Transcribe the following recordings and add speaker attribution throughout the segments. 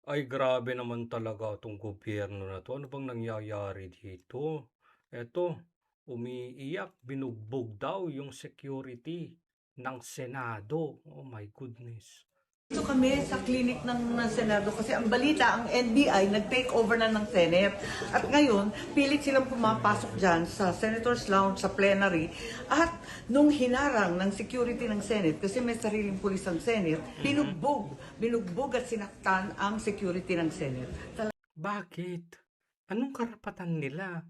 Speaker 1: Ay grabe naman talaga 'tong gobyerno na 'to. Ano bang nangyayari dito? Eto, umiiyak, binugbog daw yung security ng Senado. Oh my goodness.
Speaker 2: Dito kami sa clinic ng Senado kasi ang balita, ang NBI nag-take over na ng Senate. At ngayon, pilit silang pumapasok dyan sa Senator's Lounge, sa plenary. At nung hinarang ng security ng Senate, kasi may sariling pulis ang Senate, binugbog at sinaktan ang security ng Senate.
Speaker 1: Bakit? Anong karapatan nila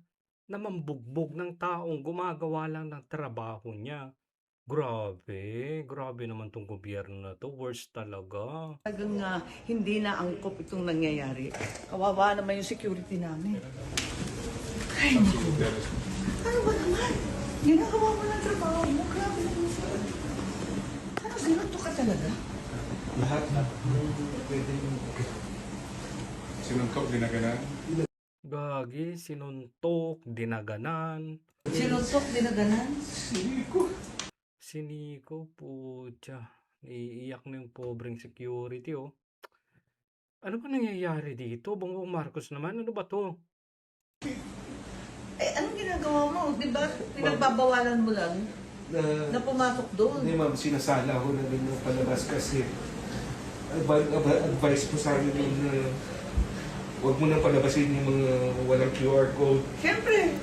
Speaker 1: na mambugbog ng taong gumagawa lang ng trabaho niya? Grabe naman 'tong gobyerno na 'to, worst talaga.
Speaker 2: Talagang hindi na angkop itong nangyayari. Kawawa naman yung security namin. Ay, naku. Ano ba naman? Ginagawa mo ng trabaho mo. Grabe naman siya. Ano, sinuto ka talaga?
Speaker 3: Lahat na pwede yung sinungkaw, ginaganan.
Speaker 1: Gagi, sinuntok, dinaganan.
Speaker 2: Sinutok, dinaganan?
Speaker 1: Siniko, putya. Iiyak na yung pobreng security, oh. Ano ba nangyayari dito? Bongbong Marcos naman, ano ba to?
Speaker 2: Eh, anong ginagawa mo? Di ba pinagbabawalan mo lang na pumasok doon?
Speaker 3: Hindi ma'am, sinasala ko na din yung palabas kasi advice ko sa amin yun na huwag mo nang palabasin yung mga walang QR code,
Speaker 2: Siyempre.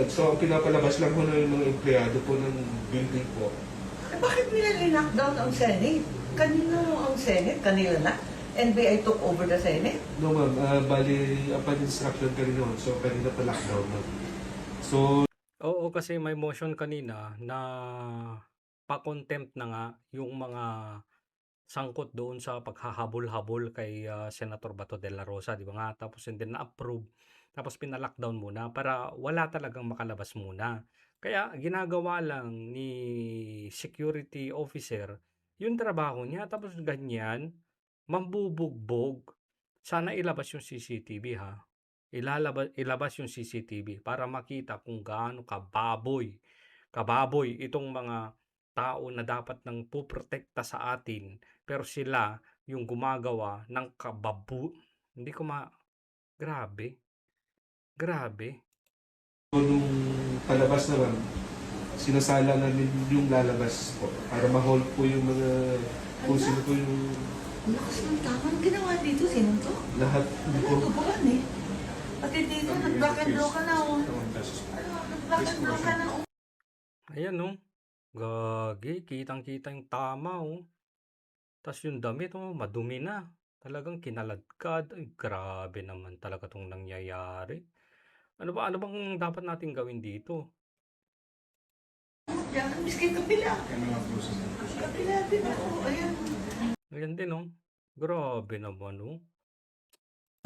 Speaker 3: so ang pinapalabas lang ko na yung mga empleyado po ng building po.
Speaker 2: Eh, bakit nila linakdown ang Senate? Kanino ang Senate? Kanila na? NBI took over the Senate?
Speaker 3: No ma'am, bali upon instruction ka rin yun, so kanina pa lockdown ma'am. So
Speaker 1: Oo, kasi may motion kanina na pa-contempt na nga yung mga sangkot doon sa paghahabol-habol kay Senator Bato de la Rosa, di ba nga? Tapos hindi na-approve. Tapos pinalockdown muna para wala talagang makalabas muna. Kaya ginagawa lang ni security officer yung trabaho niya. Tapos ganyan, mambubugbog. Sana ilabas yung CCTV ha. Ilabas yung CCTV para makita kung gaano kababoy itong mga tao na dapat nang puprotekta sa atin, pero sila yung gumagawa ng hindi ko grabe, grabe.
Speaker 3: nung palabas naman, sinasala namin yung lalabas po para ma-hold po yung mga kung sino po yung
Speaker 2: Ang lakas ng tama. Anong ginawa dito? Sinunto?
Speaker 3: lahat po.
Speaker 2: Tubuan eh. Pati dito, nag-black and blue ka na oh. Ano, nag-black and blue ka na oh.
Speaker 1: Ayan oh, gagi, kitang-kita yung tama oh. Tas yung damit oh, madumi na. Talagang kinaladkad. Ay, grabe naman talaga tong nangyayari. Ano bang dapat nating gawin dito?
Speaker 2: Diyan, miski kabila. Kabila din ako. Ayan.
Speaker 1: Ayan din oh. Grabe naman oh.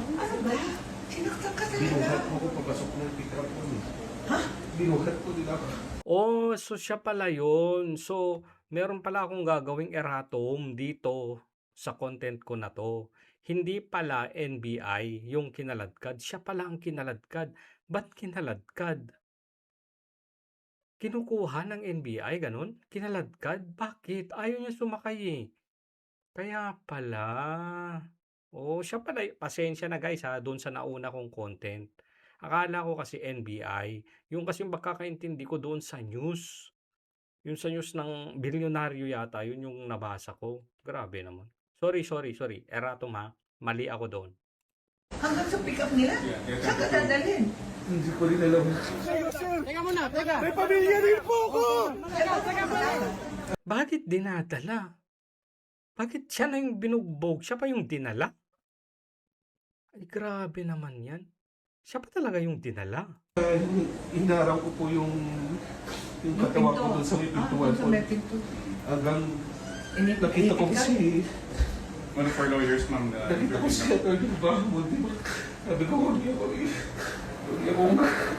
Speaker 2: Ano ba? Sinaktan ka
Speaker 3: Binuhat
Speaker 2: talaga.
Speaker 3: mo ko papasok ng pick-up ko.
Speaker 2: Ha?
Speaker 3: Binuhat ko din ako.
Speaker 1: Oh, so siya pala yun. So, meron pala akong gagawing erratum dito sa content ko na to. Hindi pala NBI yung kinaladkad. Siya pala ang kinaladkad. Ba't kinaladkad? Kinukuha ng NBI, ganun? Kinaladkad? Bakit? Ayaw niya sumakay eh. Kaya pala. Oh, siya pala. Pasensya na guys ha, doon sa nauna kong content. Akala ko kasi NBI. Yung kasi pagkakaintindi ko doon sa news. Yung sa news ng bilyonaryo yata, yun yung nabasa ko. Grabe naman. Sorry. Erratum ha. Mali ako doon.
Speaker 2: Hanggang sa pick-up nila? Saan ka dadalhin?
Speaker 3: Hindi ko rin alam.
Speaker 4: May pamilya rin po ako!
Speaker 1: Bakit dinadala? Bakit siya na yung binugbog? Siya pa yung dinala? Ay, grabe naman yan. Siya pa talaga yung dinala.
Speaker 3: Inaraw ko po yung katawan ko doon sa may pintuan po.
Speaker 2: Sa may pinto.
Speaker 3: Hanggang
Speaker 2: Inipit
Speaker 3: nakita ko
Speaker 2: ka?
Speaker 3: si
Speaker 5: One of our lawyers, ma'am, na
Speaker 3: nakita ko si Atty. Bahmo. Sabi ko, huwag niyo ako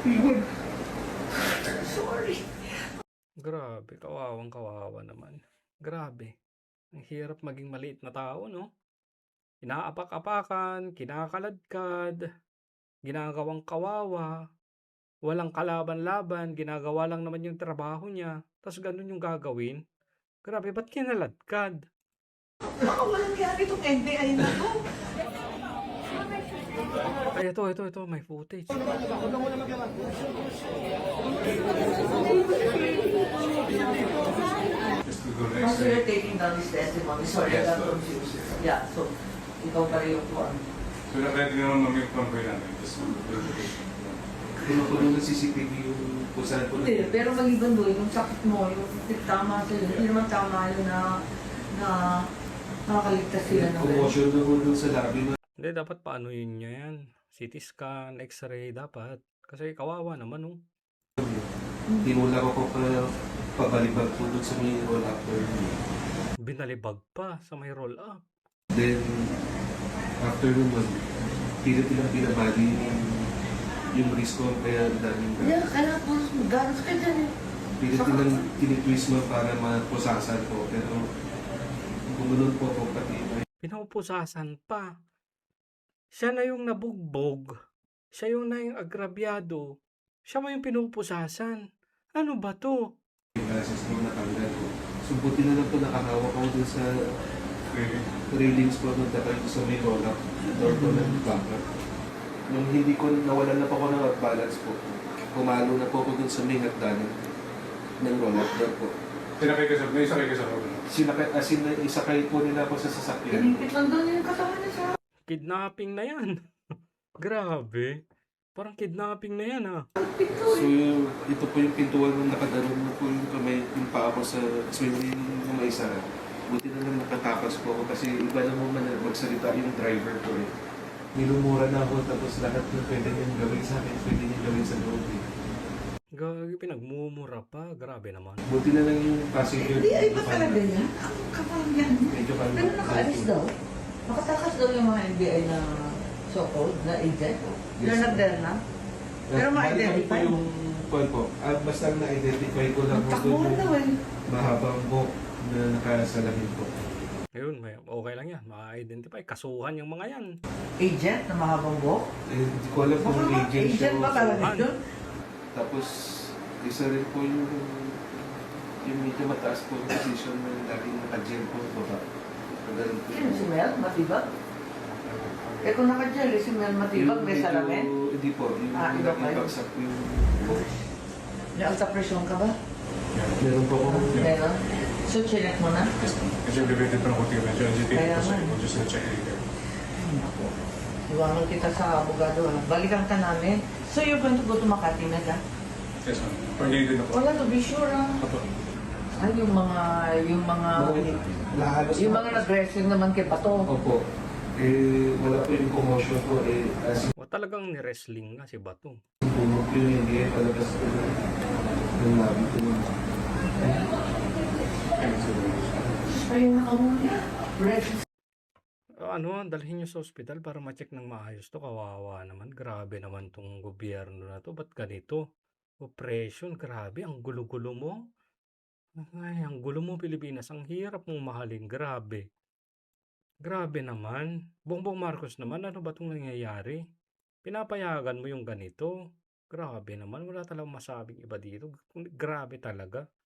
Speaker 3: iwan.
Speaker 2: Sorry.
Speaker 1: Grabe, kawawa naman. Grabe. Ang hirap maging maliit na tao, no? Inaapak-apakan, kinakaladkad, ginagawang kawawa, walang kalaban-laban, ginagawa lang naman yung trabaho niya, tapos ganun yung gagawin. Grabe, ba't kinaladkad?
Speaker 2: Baka walang kaya itong NBI na to.
Speaker 1: Ay, ito, may footage.
Speaker 5: Just to go
Speaker 2: Oh,
Speaker 5: next
Speaker 2: so you're
Speaker 5: day.
Speaker 2: taking down his testimony. Sorry,
Speaker 5: Yes,
Speaker 2: I got
Speaker 5: ma'am.
Speaker 2: confused. Yeah, so ikaw pa rin yung kuwan.
Speaker 5: So na-ready naman ma'am yung convoy natin. Just
Speaker 3: Kinukulong ng CCTV yung kung saan po
Speaker 2: Hindi, pero maliban doon, yung sakit mo, yung tama sa'yo, hindi naman tama yun na nakakaligtas sila ng
Speaker 3: commotion na po dun sa lobby na
Speaker 1: Hindi, dapat paano yun niya yan? CT scan, x-ray, dapat. Kasi kawawa naman, oh.
Speaker 3: tinula ko po pabalibag po dun sa may roll up door.
Speaker 1: Binalibag pa sa may roll up.
Speaker 3: Then, after naman, pilit nilang binabali yung risk ko, kaya daming
Speaker 2: Yeah, kailangan po ganos ka dyan eh.
Speaker 3: pilit nilang tinitwist mo para mapusasan po. Pero, gumunod po po pati
Speaker 1: Pinupusasan pa. Siya na yung nabugbog. Siya yung na yung agrabyado. Siya mo yung pinupusasan. Ano ba to?
Speaker 3: yung glasses ko natanggal ko. So, buti na lang po nakahawak ako dun sa railings po nung takay ko sa may roll up. Door ko ng backup. Nung hindi ko, nawalan na po ako ng balance po. Pumalo na po ako dun sa may hagdanan ng roll up door po.
Speaker 5: Sinakay ka sa, may sakay ka sa road.
Speaker 3: Sinakay, as in, isakay po nila ako sa sasakyan.
Speaker 2: Inipit lang doon yung katawan niya sa
Speaker 1: Kidnapping na yan. Grabe. Parang kidnapping na yan, ah.
Speaker 3: So, ito po yung pintuan nung nakadanon mo po yung kamay, yung paa ko sa swing yung may isa. Buti na lang nakatakas po ako kasi iba na mo man magsalita yung driver ko eh. Nilumura na ako tapos lahat ng pwede niyang gawin sa akin, pwede niyang gawin sa loob eh.
Speaker 1: Gagi, pinagmumura pa. Grabe naman.
Speaker 3: Buti na lang yung passenger.
Speaker 2: Hindi, ay ba talaga yan? Ang kapal yan.
Speaker 3: Medyo kalma.
Speaker 2: Pero nakaalis daw. Nakatakas daw yung mga NBI na so-called na agent. You're not there na? Pero
Speaker 3: Bali kami po
Speaker 2: ma-identify.
Speaker 3: yung call po. Basta na-identify ko lang po
Speaker 2: Magtakbuhan
Speaker 3: doon
Speaker 2: daw eh.
Speaker 3: mahabang buhok na nakasalamin po.
Speaker 1: Ngayon, okay lang yan. Ma-identify. Kasuhan yung mga yan.
Speaker 2: Agent na mahabang buhok?
Speaker 3: Hindi ko alam kung
Speaker 2: Baka nga,
Speaker 3: agent siya
Speaker 2: agent
Speaker 3: o
Speaker 2: ba talaga
Speaker 1: Saan?
Speaker 2: yun?
Speaker 3: Tapos, isa rin po yung medyo mataas po yung position na laging naka-gel po baba. Magaling po.
Speaker 2: Sino si Mel? Matibag? Eh kung naka-gel, si Mel Matibag, may
Speaker 3: medyo-
Speaker 2: salamin?
Speaker 3: Hindi po. Yung
Speaker 2: Ah, iba
Speaker 3: laging
Speaker 2: pa yun.
Speaker 3: bagsak po yung buhok.
Speaker 2: May alta pressure ka ba?
Speaker 3: Meron po ako.
Speaker 2: Meron? So, chinek mo na?
Speaker 5: Yes ma'am. Kasi elevated pa ng konti medyo agitated
Speaker 2: Kaya
Speaker 5: po so
Speaker 2: nga.
Speaker 5: we'll just check later.
Speaker 2: Ay, naku. Iwanan kita sa abogado. Balikan ka namin. So, you're going to go to Makati na ka?
Speaker 5: Yes ma'am. Coordinated na po.
Speaker 2: Wala to be sure ah.
Speaker 5: Opo.
Speaker 2: Ay, yung mga nag-wrestling naman kay Bato.
Speaker 3: Opo. Eh, wala po yung commotion po. Eh, as
Speaker 1: O talagang ni-wrestling nga si Bato.
Speaker 3: pumok yung hindi palabas po ng labi ko.
Speaker 2: Ay, nakamuli. Wrestling.
Speaker 1: Ano, dalhin nyo sa ospital para ma-check ng maayos to. Kawawa naman. Grabe naman tong gobyerno na to. Ba't ganito? Oppression, grabe. Ang gulo-gulo mo. Ay, ang gulo mo, Pilipinas. Ang hirap mong mahalin. Grabe. Grabe naman. Bongbong Marcos naman, ano ba itong nangyayari? Pinapayagan mo yung ganito. Grabe naman. Wala talagang masabing iba dito. Grabe talaga.